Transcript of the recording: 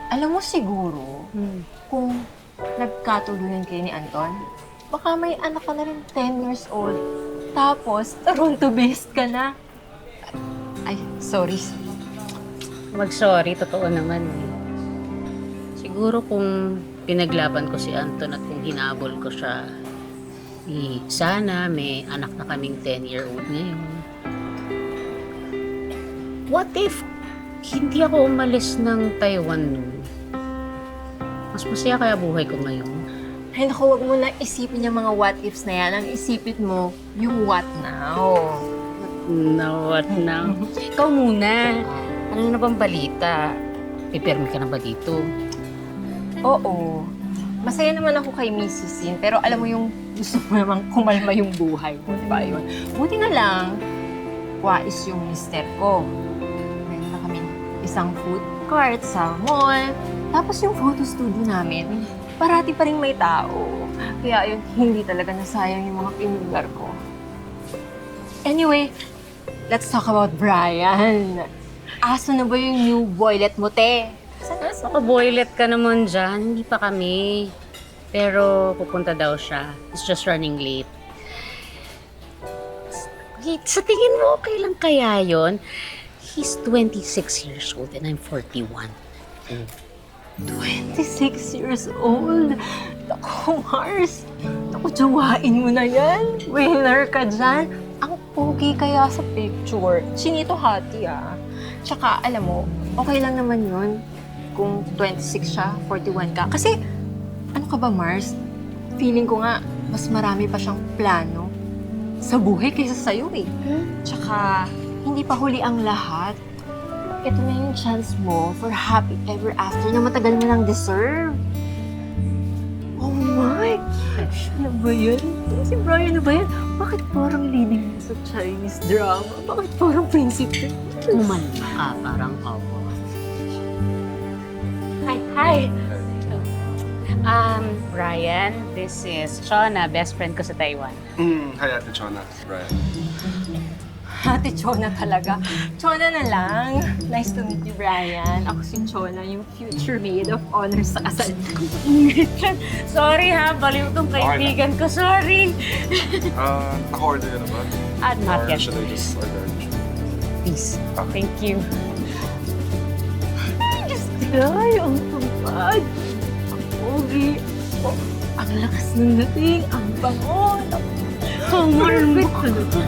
Alam mo siguro, kung nagkatuluyan kayo ni Anton, baka may anak ka na rin 10 years old. Tapos, Toronto-based ka na. Ay, sorry. Mag-sorry, totoo naman eh. Siguro kung pinaglaban ko si Anton at kung hinabol ko siya, sana may anak na kaming 10-year-old ngayon. What if hindi ako umalis ng Taiwan noon? Mas masaya kaya buhay ko ngayon. Ay, naku, huwag mo na isipin yung mga what ifs na yan. Ang isipin mo, yung what now. No, what now? Ikaw muna. Ano na bang balita? Pipirmi ka na ba dito? Oo. Masaya naman ako kay Mrs. Sin, pero alam mo yung gusto mo namang kumalma yung buhay mo, di ba yun? Buti na lang, wais yung mister ko. Meron na kami isang food court sa mall. Tapos yung photo studio namin, parati pa rin may tao. Kaya yun, hindi talaga nasayang yung mga pinular ko. Anyway, let's talk about Brian. Aso na ba yung new boylet mo, te? Naka-boylet ka naman dyan. Hindi pa kami. Pero pupunta daw siya. He's just running late. Wait, sa tingin mo okay lang kaya yun? He's 26 years old and I'm 41. 26 years old? Naku, Mars. Naku, jawain mo na yan. Winner ka dyan. Ang pogi kaya sa picture. Chinito hati, ah. Tsaka, alam mo, okay lang naman yun kung 26 siya, 41 ka. Kasi, ano ka ba, Mars? Feeling ko nga, mas marami pa siyang plano sa buhay kaysa sa'yo, eh. Tsaka, hindi pa huli ang lahat. Ito na yung chance mo for happy ever after na matagal mo nang deserve. Oh my! Siya na ba yan? Si Brian na ba yan? Bakit parang leading sa Chinese drama? Bakit parang prinsipe? Kumalma ka, parang ako. Hi! Brian, this is Chona, best friend ko sa Taiwan. Hi, Ate Chona. Brian. Ate Chona talaga. Chona na lang. Nice to meet you, Brian. Ako si Chona, yung future maid of honor sa kasal. Sorry ha, baliw tong kaibigan ko. Sorry! Naka-order na ba? Not Or yet. should I just order? Please. Okay. Thank you. Ay, ang tupad. Ang pogi. Oh, ang lakas ng dating. Ang bango. Ang perfect talaga.